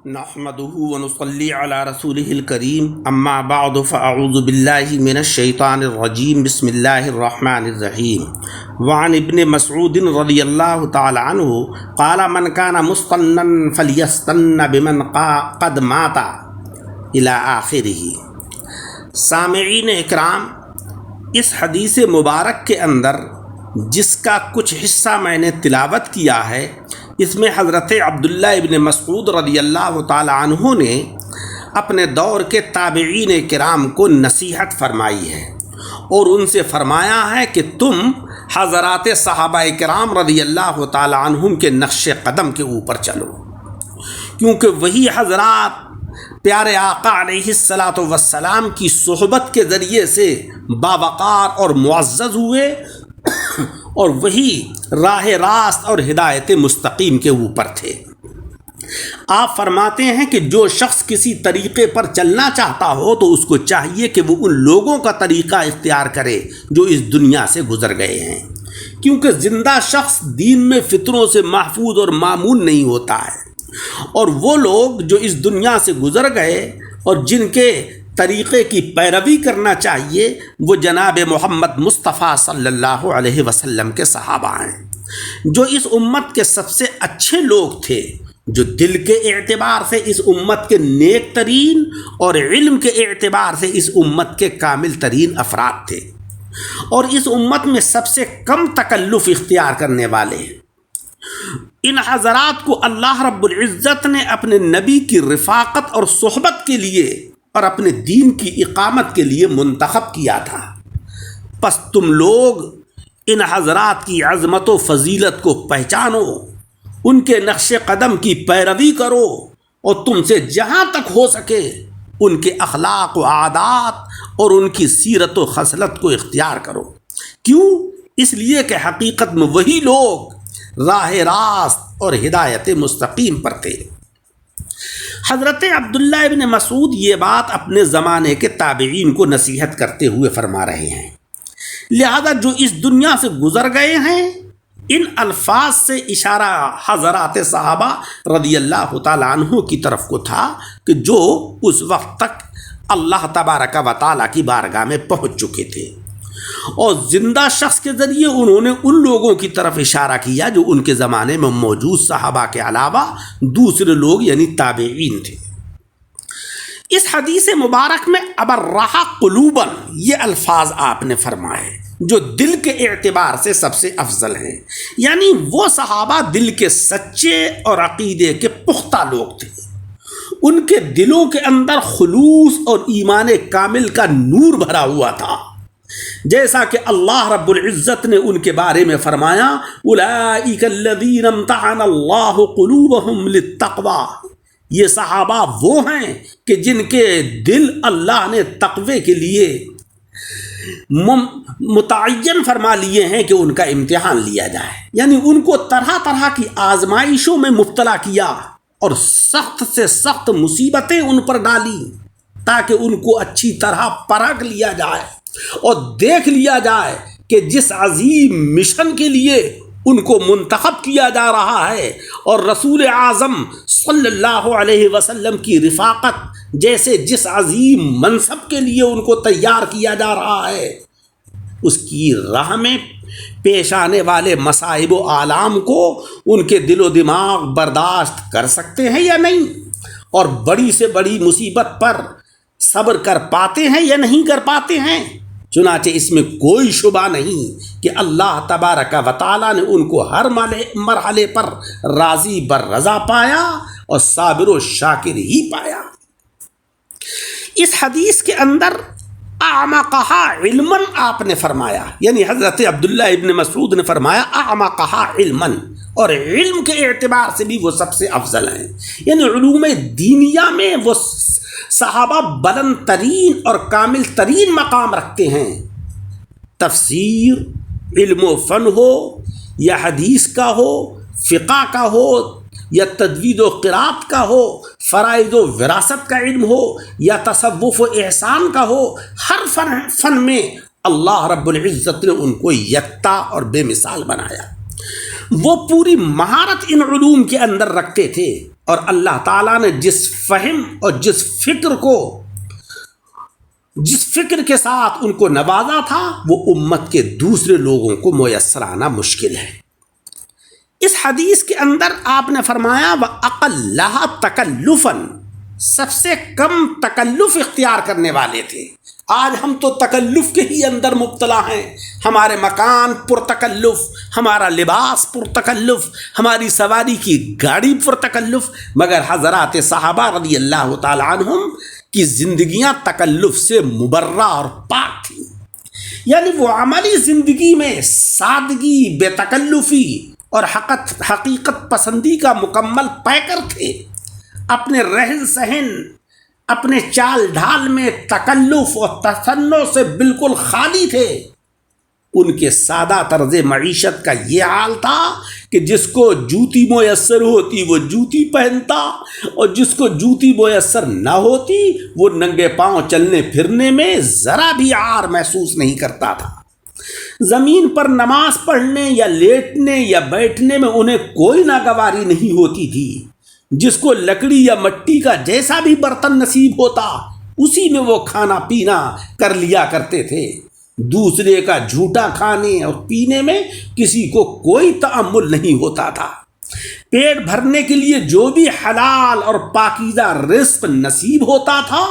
نحمده ونصلي على رسوله الكريم اما بعد فاعوذ بالله من الشيطان الرجيم بسم الله الرحمن الرحيم وعن ابن مسعود رضي الله تعالى عنه قال من كان مستنا فليستن بمن قد مات الى آخره۔ سامعین اکرام، اس حدیث مبارک کے اندر جس کا کچھ حصہ میں نے تلاوت کیا ہے، اس میں حضرت عبداللہ ابن مسعود رضی اللہ تعالی عنہ نے اپنے دور کے تابعین کرام کو نصیحت فرمائی ہے اور ان سے فرمایا ہے کہ تم حضرات صحابہ کرام رضی اللہ تعالی عنہم کے نقش قدم کے اوپر چلو، کیونکہ وہی حضرات پیارے آقا علیہ الصلاۃ والسلام کی صحبت کے ذریعے سے باوقار اور معزز ہوئے اور وہی راہ راست اور ہدایت مستقیم کے اوپر تھے۔ آپ فرماتے ہیں کہ جو شخص کسی طریقے پر چلنا چاہتا ہو تو اس کو چاہیے کہ وہ ان لوگوں کا طریقہ اختیار کرے جو اس دنیا سے گزر گئے ہیں، کیونکہ زندہ شخص دین میں فطروں سے محفوظ اور معمون نہیں ہوتا ہے، اور وہ لوگ جو اس دنیا سے گزر گئے اور جن کے طریقے کی پیروی کرنا چاہیے وہ جناب محمد مصطفیٰ صلی اللہ علیہ وسلم کے صحابہ ہیں، جو اس امت کے سب سے اچھے لوگ تھے، جو دل کے اعتبار سے اس امت کے نیک ترین اور علم کے اعتبار سے اس امت کے کامل ترین افراد تھے، اور اس امت میں سب سے کم تکلف اختیار کرنے والے ہیں۔ ان حضرات کو اللہ رب العزت نے اپنے نبی کی رفاقت اور صحبت کے لیے اور اپنے دین کی اقامت کے لیے منتخب کیا تھا، پس تم لوگ ان حضرات کی عظمت و فضیلت کو پہچانو، ان کے نقش قدم کی پیروی کرو، اور تم سے جہاں تک ہو سکے ان کے اخلاق و عادات اور ان کی سیرت و خصلت کو اختیار کرو۔ کیوں؟ اس لیے کہ حقیقت میں وہی لوگ راہ راست اور ہدایت مستقیم پر تھے۔ حضرت عبداللہ ابن مسعود یہ بات اپنے زمانے کے تابعین کو نصیحت کرتے ہوئے فرما رہے ہیں، لہذا جو اس دنیا سے گزر گئے ہیں ان الفاظ سے اشارہ حضرات صحابہ رضی اللہ تعالی عنہ کی طرف کو تھا کہ جو اس وقت تک اللہ تبارک و تعالی کی بارگاہ میں پہنچ چکے تھے، اور زندہ شخص کے ذریعے انہوں نے ان لوگوں کی طرف اشارہ کیا جو ان کے زمانے میں موجود صحابہ کے علاوہ دوسرے لوگ یعنی تابعین تھے۔ اس حدیث مبارک میں ابرہ قلوباً یہ الفاظ آپ نے فرمائے جو دل کے اعتبار سے سب سے افضل ہیں، یعنی وہ صحابہ دل کے سچے اور عقیدے کے پختہ لوگ تھے، ان کے دلوں کے اندر خلوص اور ایمان کامل کا نور بھرا ہوا تھا، جیسا کہ اللہ رب العزت نے ان کے بارے میں فرمایا اولئک الذین امتحن اللہ قلوبہم للتقوی، یہ صحابہ وہ ہیں کہ جن کے دل اللہ نے تقوی کے لیے متعین فرما لیے ہیں کہ ان کا امتحان لیا جائے، یعنی ان کو طرح طرح کی آزمائشوں میں مبتلا کیا اور سخت سے سخت مصیبتیں ان پر ڈالی تاکہ ان کو اچھی طرح پرکھ لیا جائے اور دیکھ لیا جائے کہ جس عظیم مشن کے لیے ان کو منتخب کیا جا رہا ہے اور رسول اعظم صلی اللہ علیہ وسلم کی رفاقت جیسے جس عظیم منصب کے لیے ان کو تیار کیا جا رہا ہے، اس کی راہ میں پیش آنے والے مصائب و آلام کو ان کے دل و دماغ برداشت کر سکتے ہیں یا نہیں، اور بڑی سے بڑی مصیبت پر صبر کر پاتے ہیں یا نہیں کر پاتے ہیں۔ چنانچہ اس میں کوئی شبہ نہیں کہ اللہ تبارک و تعالیٰ نے ان کو ہر مرحلے پر راضی بر رضا پایا اور صابر و شاکر ہی پایا۔ اس حدیث کے اندر اعمقہا علماً آپ نے فرمایا، یعنی حضرت عبداللہ ابن مسعود نے فرمایا اعمقہا علماً، اور علم کے اعتبار سے بھی وہ سب سے افضل ہیں، یعنی علوم دینیہ میں وہ صحابہ بلند ترین اور کامل ترین مقام رکھتے ہیں۔ تفسیر، علم و فن ہو یا حدیث کا ہو، فقہ کا ہو یا تجوید و قرات کا ہو، فرائض و وراثت کا علم ہو یا تصوف و احسان کا ہو، ہر فن میں اللہ رب العزت نے ان کو یکتا اور بے مثال بنایا۔ وہ پوری مہارت ان علوم کے اندر رکھتے تھے اور اللہ تعالیٰ نے جس فہم اور جس فکر کے ساتھ ان کو نوازا تھا وہ امت کے دوسرے لوگوں کو میسر آنا مشکل ہے۔ اس حدیث کے اندر آپ نے فرمایا وَأَقَلَّهَا تَكَلُّفًا، سب سے کم تکلف اختیار کرنے والے تھے۔ آج ہم تو تکلف کے ہی اندر مبتلا ہیں، ہمارے مکان پرتکلف، ہمارا لباس پرتکلف، ہماری سواری کی گاڑی پرتکلف، مگر حضرات صحابہ رضی اللہ تعالی عنہم کی زندگیاں تکلف سے مبرہ اور پاک تھیں، یعنی وہ عملی زندگی میں سادگی، بے تکلفی اور حقیقت پسندی کا مکمل پیکر تھے۔ اپنے رہن سہن، اپنے چال ڈھال میں تکلف اور تصنع سے بالکل خالی تھے۔ ان کے سادہ طرز معیشت کا یہ حال تھا کہ جس کو جوتی میسر ہوتی وہ جوتی پہنتا، اور جس کو جوتی میسر نہ ہوتی وہ ننگے پاؤں چلنے پھرنے میں ذرا بھی عار محسوس نہیں کرتا تھا۔ زمین پر نماز پڑھنے یا لیٹنے یا بیٹھنے میں انہیں کوئی ناگواری نہیں ہوتی تھی۔ جس کو لکڑی یا مٹی کا جیسا بھی برتن نصیب ہوتا اسی میں وہ کھانا پینا کر لیا کرتے تھے۔ دوسرے کا جھوٹا کھانے اور پینے میں کسی کو کوئی تأمل نہیں ہوتا تھا۔ پیٹ بھرنے کے لیے جو بھی حلال اور پاکیزہ رزق نصیب ہوتا تھا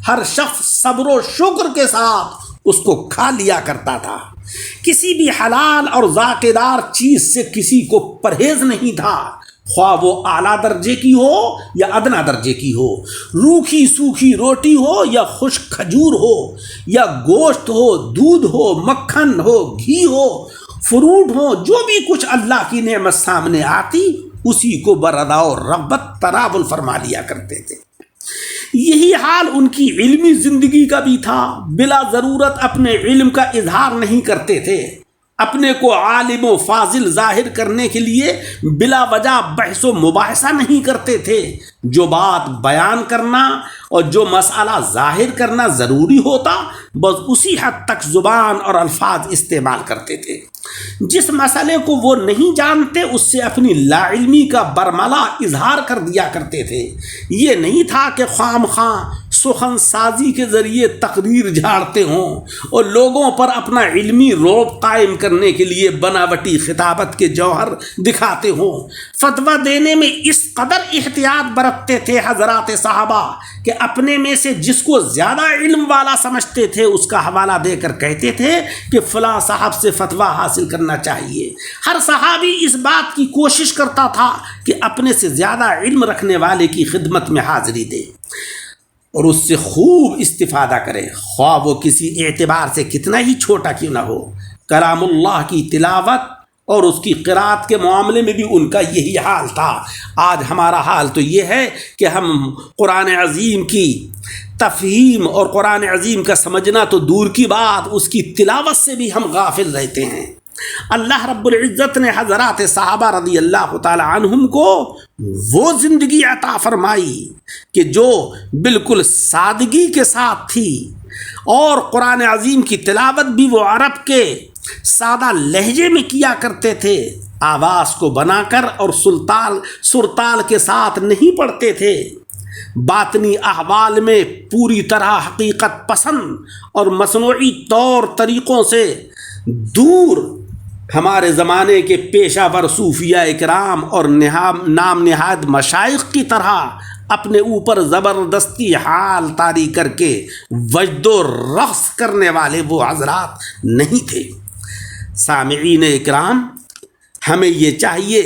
ہر شخص صبر و شکر کے ساتھ اس کو کھا لیا کرتا تھا۔ کسی بھی حلال اور ذائقہ دار چیز سے کسی کو پرہیز نہیں تھا، خواہ وہ اعلیٰ درجے کی ہو یا ادنا درجے کی ہو، روکھی سوکھی روٹی ہو یا خشک کھجور ہو، یا گوشت ہو، دودھ ہو، مکھن ہو، گھی ہو، فروٹ ہو، جو بھی کچھ اللہ کی نعمت سامنے آتی اسی کو بردا و رغبت تناول فرما لیا کرتے تھے۔ یہی حال ان کی علمی زندگی کا بھی تھا۔ بلا ضرورت اپنے علم کا اظہار نہیں کرتے تھے، اپنے کو عالم و فاضل ظاہر کرنے کے لیے بلا وجہ بحث و مباحثہ نہیں کرتے تھے۔ جو بات بیان کرنا اور جو مسئلہ ظاہر کرنا ضروری ہوتا بس اسی حد تک زبان اور الفاظ استعمال کرتے تھے۔ جس مسئلے کو وہ نہیں جانتے اس سے اپنی لا علمی کا برملا اظہار کر دیا کرتے تھے۔ یہ نہیں تھا کہ خام خواہ سخن سازی کے ذریعے تقریر جھاڑتے ہوں اور لوگوں پر اپنا علمی رعب قائم کرنے کے لیے بناوٹی خطابت کے جوہر دکھاتے ہوں۔ فتویٰ دینے میں اس قدر احتیاط برتتے تھے حضرات صحابہ کہ اپنے میں سے جس کو زیادہ علم والا سمجھتے تھے اس کا حوالہ دے کر کہتے تھے کہ فلاں صاحب سے فتویٰ حاصل کرنا چاہیے۔ ہر صحابی اس بات کی کوشش کرتا تھا کہ اپنے سے زیادہ علم رکھنے والے کی خدمت میں حاضری دے اور اس سے خوب استفادہ کرے، خواہ وہ کسی اعتبار سے کتنا ہی چھوٹا کیوں نہ ہو۔ کلام اللہ کی تلاوت اور اس کی قرأت کے معاملے میں بھی ان کا یہی حال تھا۔ آج ہمارا حال تو یہ ہے کہ ہم قرآن عظیم کی تفہیم اور قرآن عظیم کا سمجھنا تو دور کی بات، اس کی تلاوت سے بھی ہم غافل رہتے ہیں۔ اللہ رب العزت نے حضرات صحابہ رضی اللہ تعالی عنہم کو وہ زندگی عطا فرمائی کہ جو بالکل سادگی کے ساتھ تھی، اور قرآن عظیم کی تلاوت بھی وہ عرب کے سادہ لہجے میں کیا کرتے تھے، آواز کو بنا کر اور سرتال کے ساتھ نہیں پڑھتے تھے۔ باطنی احوال میں پوری طرح حقیقت پسند اور مصنوعی طور طریقوں سے دور ہمارے زمانے کے پیشہ ور صوفیہ اکرام اور نام نہاد مشائخ کی طرح اپنے اوپر زبردستی حال طاری کر کے وجد و رقص کرنے والے وہ حضرات نہیں تھے۔ سامعین اکرام، ہمیں یہ چاہیے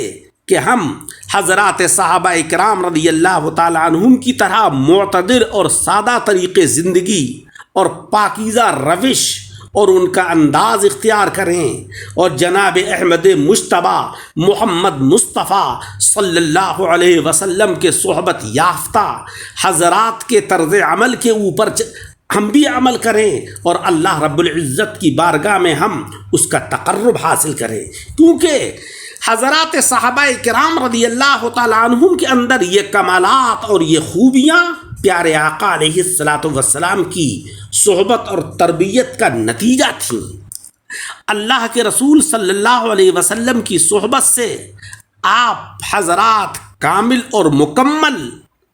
کہ ہم حضرات صحابہ اکرام رضی اللہ تعالی عنہم کی طرح معتدل اور سادہ طریقے زندگی اور پاکیزہ روش اور ان کا انداز اختیار کریں، اور جناب احمد مجتبیٰ محمد مصطفیٰ صلی اللہ علیہ وسلم کے صحبت یافتہ حضرات کے طرز عمل کے اوپر ہم بھی عمل کریں، اور اللہ رب العزت کی بارگاہ میں ہم اس کا تقرب حاصل کریں، کیونکہ حضرات صحابہ کرام رضی اللہ تعالیٰ عنہم کے اندر یہ کمالات اور یہ خوبیاں پیارے آقا علیہ الصلاۃ والسلام کی صحبت اور تربیت کا نتیجہ تھیں۔ اللہ کے رسول صلی اللہ علیہ وسلم کی صحبت سے آپ حضرات کامل اور مکمل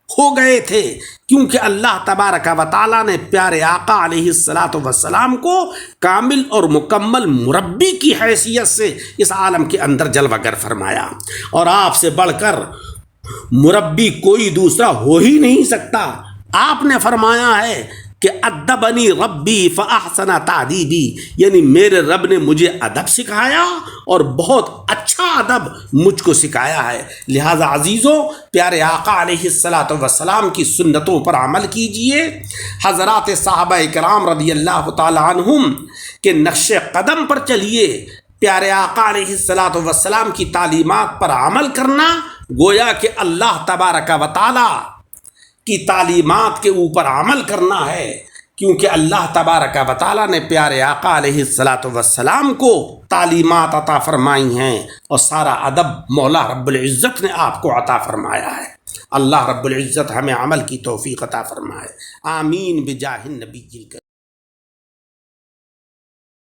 ہو گئے تھے، کیونکہ اللہ تبارک و تعالیٰ نے پیارے آقا علیہ الصلاۃ والسلام کو کامل اور مکمل مربی کی حیثیت سے اس عالم کے اندر جلوہ گر فرمایا، اور آپ سے بڑھ کر مربی کوئی دوسرا ہو ہی نہیں سکتا۔ آپ نے فرمایا ہے کہ ادبنی ربی فاحسن تعدیبی، یعنی میرے رب نے مجھے ادب سکھایا اور بہت اچھا ادب مجھ کو سکھایا ہے۔ لہٰذا عزیزوں، پیارے آقا علیہ الصلاۃ والسلام کی سنتوں پر عمل کیجئے، حضرات صحابہ کرام رضی اللہ تعالی عنہم کے نقش قدم پر چلیے۔ پیارے آقا علیہ الصلاۃ والسلام کی تعلیمات پر عمل کرنا گویا کہ اللہ تبارک و تعالی کی تعلیمات کے اوپر عمل کرنا ہے، کیونکہ اللہ تبارک و تعالی نے پیارے آقا علیہ الصلاۃ والسلام کو تعلیمات عطا فرمائی ہیں، اور سارا ادب مولا رب العزت نے آپ کو عطا فرمایا ہے۔ اللہ رب العزت ہمیں عمل کی توفیق عطا فرمائے، آمین بجاہ النبی الکریم۔